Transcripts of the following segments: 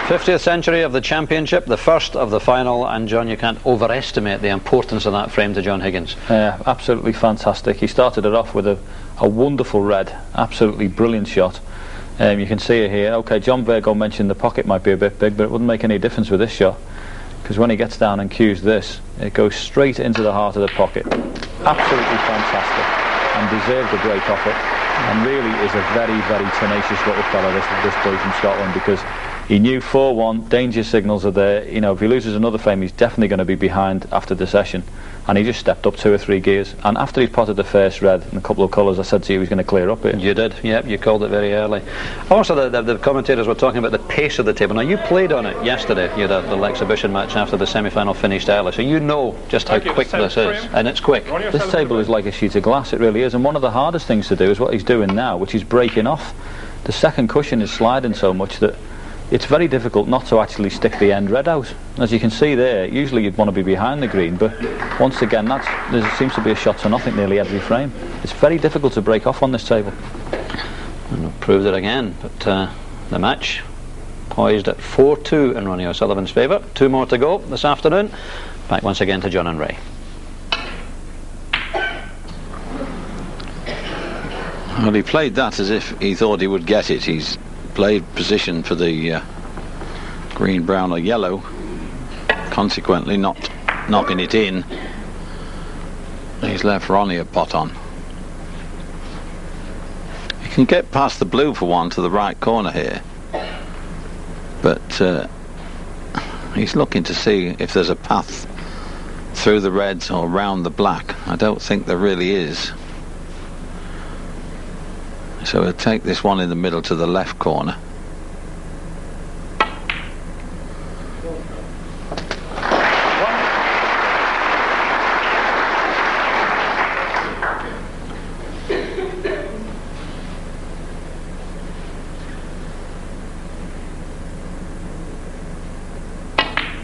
50th century of the championship, the first of the final, and John, you can't overestimate the importance of that frame to John Higgins. Yeah, absolutely fantastic. He started it off with a wonderful red, absolutely brilliant shot. You can see it here. Okay, John Virgo mentioned the pocket might be a bit big, but it wouldn't make any difference with this shot, because when he gets down and cues this, it goes straight into the heart of the pocket. Absolutely fantastic, and deserved a break off it, and really is a very, very tenacious little fella, this boy from Scotland, because he knew 4-1, danger signals are there. You know, if he loses another frame, he's definitely going to be behind after the session. And he just stepped up 2 or 3 gears. And after he potted the first red in a couple of colours, I said to you he was going to clear up it. You did, yep, you called it very early. Also, the commentators were talking about the pace of the table. Now, you played on it yesterday. You had a little exhibition match after the semi-final finished early, so you know just how quick this is. And it's quick. This table is like a sheet of glass, it really is. And one of the hardest things to do is what he's doing now, which is breaking off. The second cushion is sliding so much that it's very difficult not to actually stick the end red out. As you can see there, usually you'd want to be behind the green, but once again there seems to be a shot to nothing nearly every frame. It's very difficult to break off on this table. And it proved it again, but the match poised at 4-2 in Ronnie O'Sullivan's favour. 2 more to go this afternoon. Back once again to John and Ray. Well, he played that as if he thought he would get it. He's played position for the green, brown or yellow, consequently not knocking it in. He's left Ronnie a pot on. He can get past the blue for one to the right corner here, but he's looking to see if there's a path through the reds or round the black. I don't think there really is. So we'll take this one in the middle to the left corner.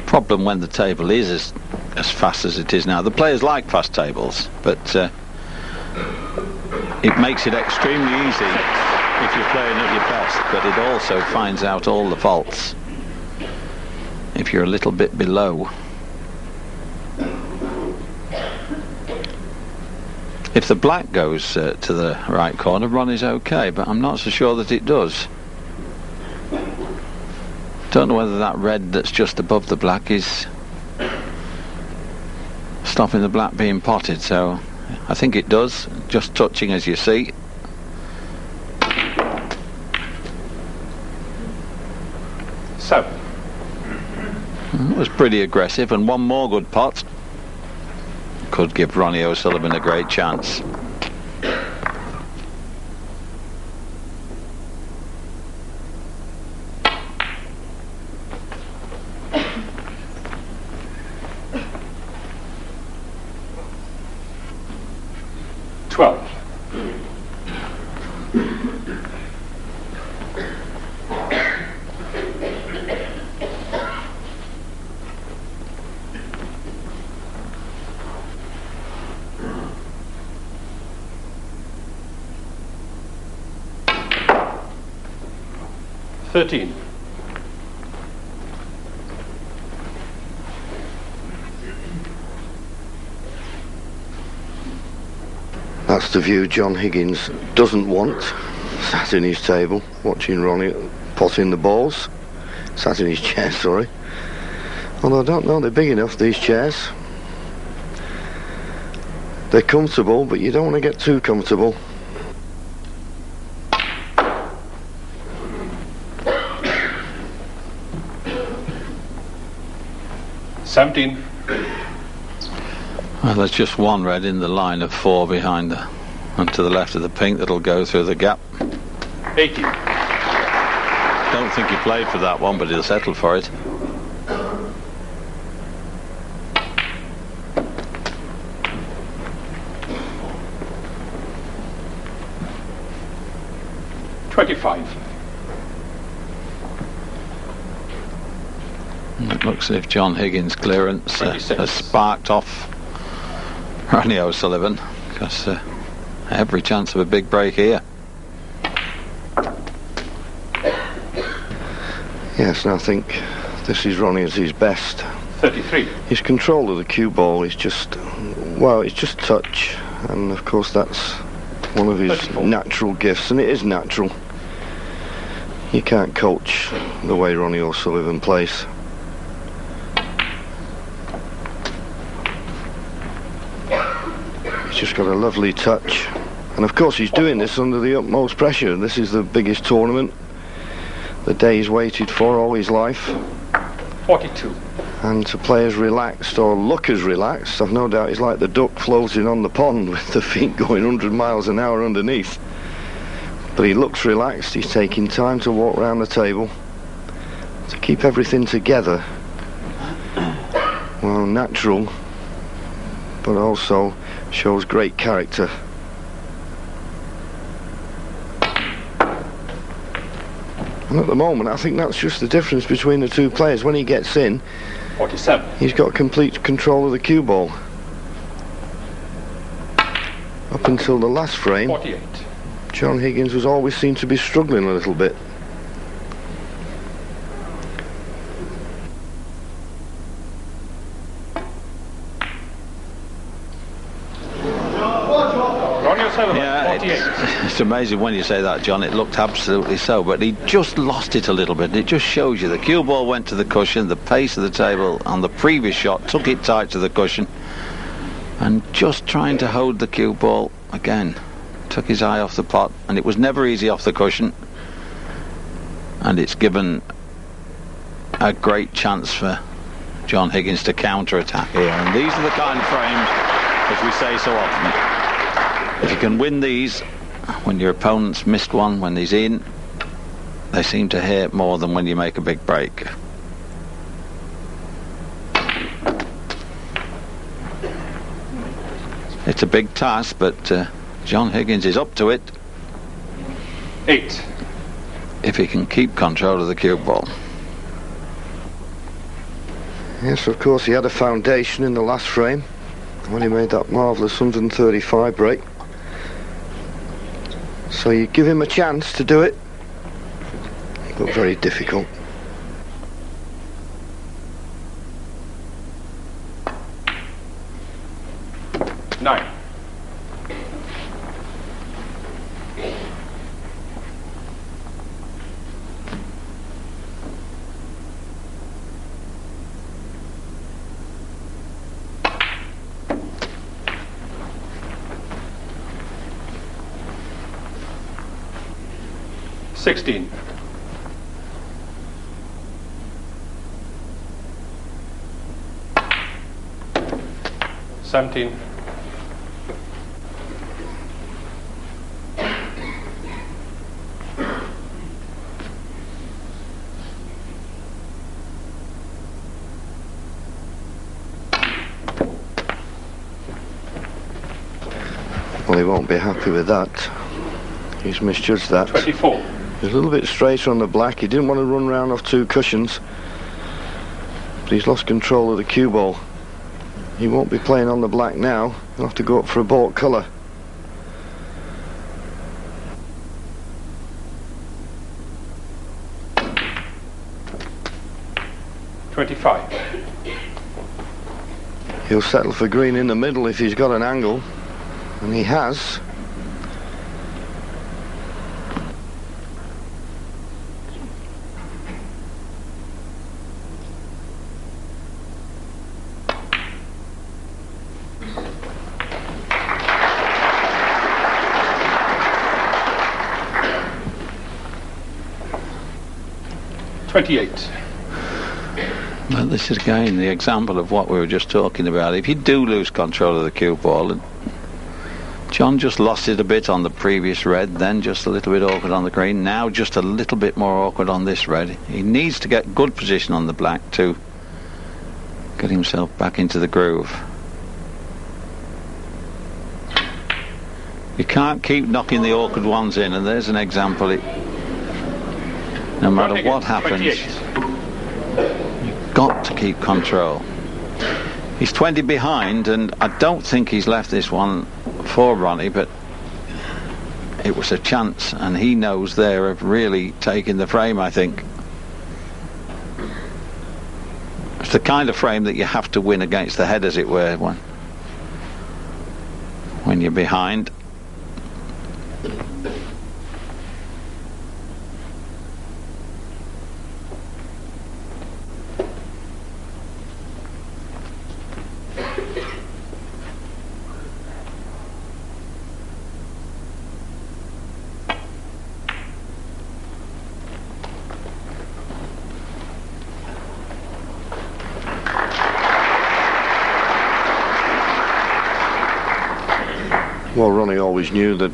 Problem when the table is as fast as it is now. The players like fast tables, but it makes it extremely easy if you're playing at your best, but it also finds out all the faults if you're a little bit below. If the black goes to the right corner, Ronnie's okay, but I'm not so sure that it does. Don't know whether that red that's just above the black is stopping the black being potted, so I think it does, just touching as you see. So it was pretty aggressive, and one more good pot could give Ronnie O'Sullivan a great chance. That's the view John Higgins doesn't want. Sat in his table, watching Ronnie potting the balls. Sat in his chair, sorry. Although I don't know, they're big enough, these chairs. They're comfortable, but you don't want to get too comfortable. Well, there's just one red in the line of 4 behind her, and to the left of the pink that'll go through the gap. 18. Don't think he played for that one, but he'll settle for it. It looks as if John Higgins' clearance has sparked off Ronnie O'Sullivan, because every chance of a big break here. Yes, and I think this is Ronnie at his best. 33. His control of the cue ball is just, well, it's just touch, and of course that's one of his 34. natural gifts, and it is natural. You can't coach the way Ronnie O'Sullivan plays. He's just got a lovely touch, and of course he's doing this under the utmost pressure. This is the biggest tournament, the day he's waited for all his life. 42. And to play as relaxed, or look as relaxed, I've no doubt he's like the duck floating on the pond with the feet going 100 miles an hour underneath. But he looks relaxed. He's taking time to walk around the table, to keep everything together. Well, natural, but also shows great character. And at the moment, I think that's just the difference between the two players. When he gets in, 47. he's got complete control of the cue ball. Up until the last frame, 48. John Higgins was always seen to be struggling a little bit. Yeah, it's amazing when you say that, John. It looked absolutely so, but he just lost it a little bit. It just shows you the cue ball went to the cushion, the pace of the table on the previous shot took it tight to the cushion, and just trying to hold the cue ball again took his eye off the pot, and it was never easy off the cushion, and it's given a great chance for John Higgins to counter-attack here. And these are the kind of frames, as we say so often, if you can win these when your opponent's missed one, when he's in, they seem to hurt more than when you make a big break. It's a big task, but John Higgins is up to it. 8. If he can keep control of the cue ball. Yes, of course, he had a foundation in the last frame when he made that marvellous 135 break. So you give him a chance to do it, but very difficult. Nine. $16. 17. Well, he won't be happy with that. He's misjudged that. 24. He's a little bit straighter on the black. He didn't want to run round off two cushions, but he's lost control of the cue ball. He won't be playing on the black now. He'll have to go up for a baulk colour. $25. He'll settle for green in the middle if he's got an angle, and he has. $28. Well, this is again the example of what we were just talking about. If you do lose control of the cue ball, and John just lost it a bit on the previous red, then just a little bit awkward on the green, now just a little bit more awkward on this red. He needs to get good position on the black to get himself back into the groove. You can't keep knocking the awkward ones in, and there's an example. No matter what happens, 28. you've got to keep control. He's 20 behind, and I don't think he's left this one for Ronnie, but it was a chance, and he knows there of really taking the frame, I think. the kind of frame that you have to win against the head, as it were, when you're behind. Well, Ronnie always knew that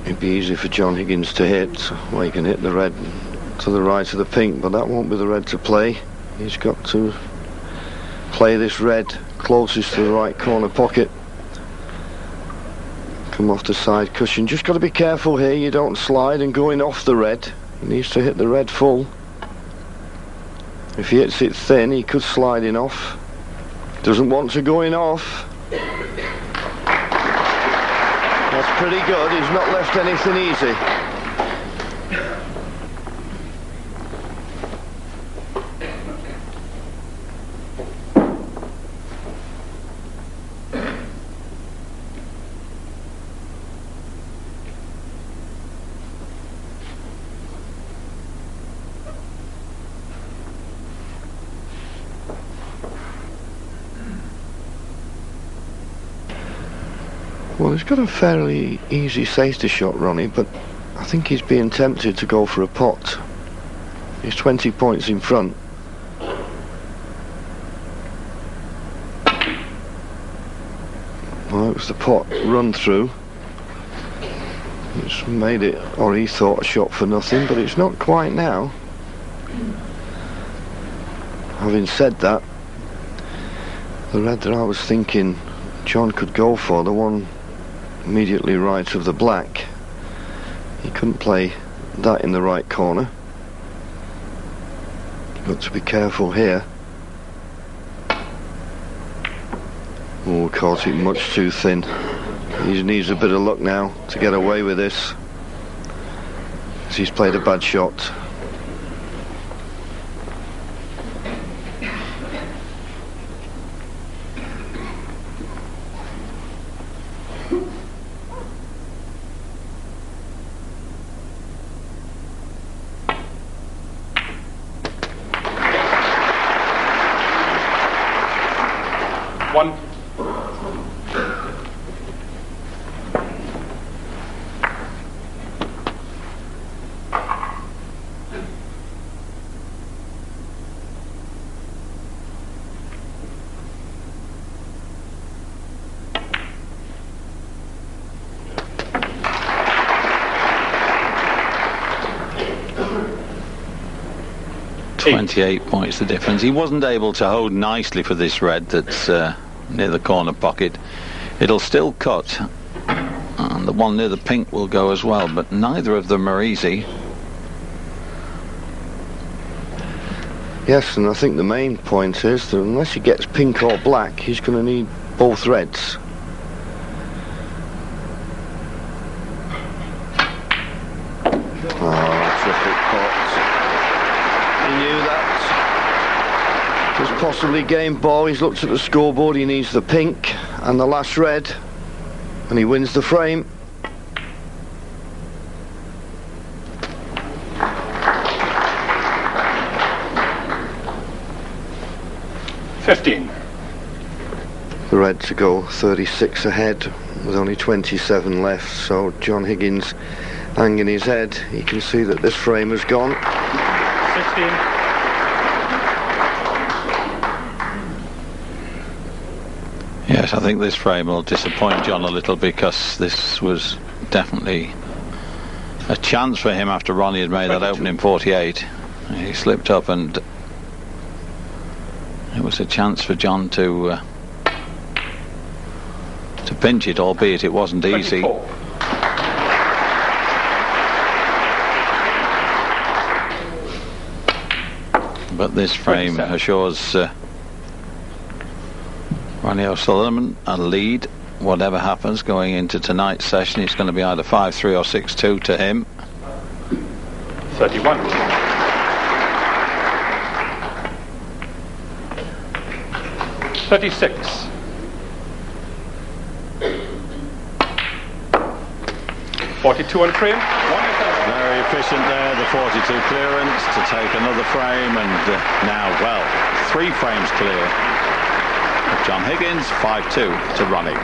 it'd be easy for John Higgins to hit. Well, he can hit the red to the right of the pink, but that won't be the red to play. He's got to play this red closest to the right corner pocket. Come off the side cushion. Just got to be careful here, you don't slide and go in off the red. He needs to hit the red full. If he hits it thin, he could slide in off. Doesn't want to go in off. That's pretty good. He's not left anything easy. Well, he's got a fairly easy safety shot, Ronnie, but I think he's being tempted to go for a pot. He's 20 points in front. Well, it was the pot run through. It's made it, or he thought, a shot for nothing, but it's not quite now. Having said that, the red that I was thinking John could go for, the one immediately right of the black, he couldn't play that in the right corner. Got to be careful here. Oh, caught it much too thin. He needs a bit of luck now to get away with this, as he's played a bad shot. One. Eight points the difference. He wasn't able to hold nicely for this red that's near the corner pocket. It'll still cut, and the one near the pink will go as well, but neither of them are easy. Yes, and I think the main point is that unless he gets pink or black, he's going to need both reds. Possibly game ball. He's looked at the scoreboard. He needs the pink and the last red, and he wins the frame. $15. The red to go 36 ahead with only 27 left, so John Higgins hanging his head. He can see that this frame has gone. 16. Yes, I think this frame will disappoint John a little, because this was definitely a chance for him after Ronnie had made 22. That opening 48. He slipped up, and it was a chance for John to pinch it, albeit it wasn't 24. Easy. But this frame 27. Assures Ronnie O'Sullivan a lead. Whatever happens going into tonight's session, it's going to be either 5-3 or 6-2 to him. 31. 36. .42 on frame. Very efficient there, the 42 clearance to take another frame, and now, well, 3 frames clear of John Higgins, 5-2 to Ronnie.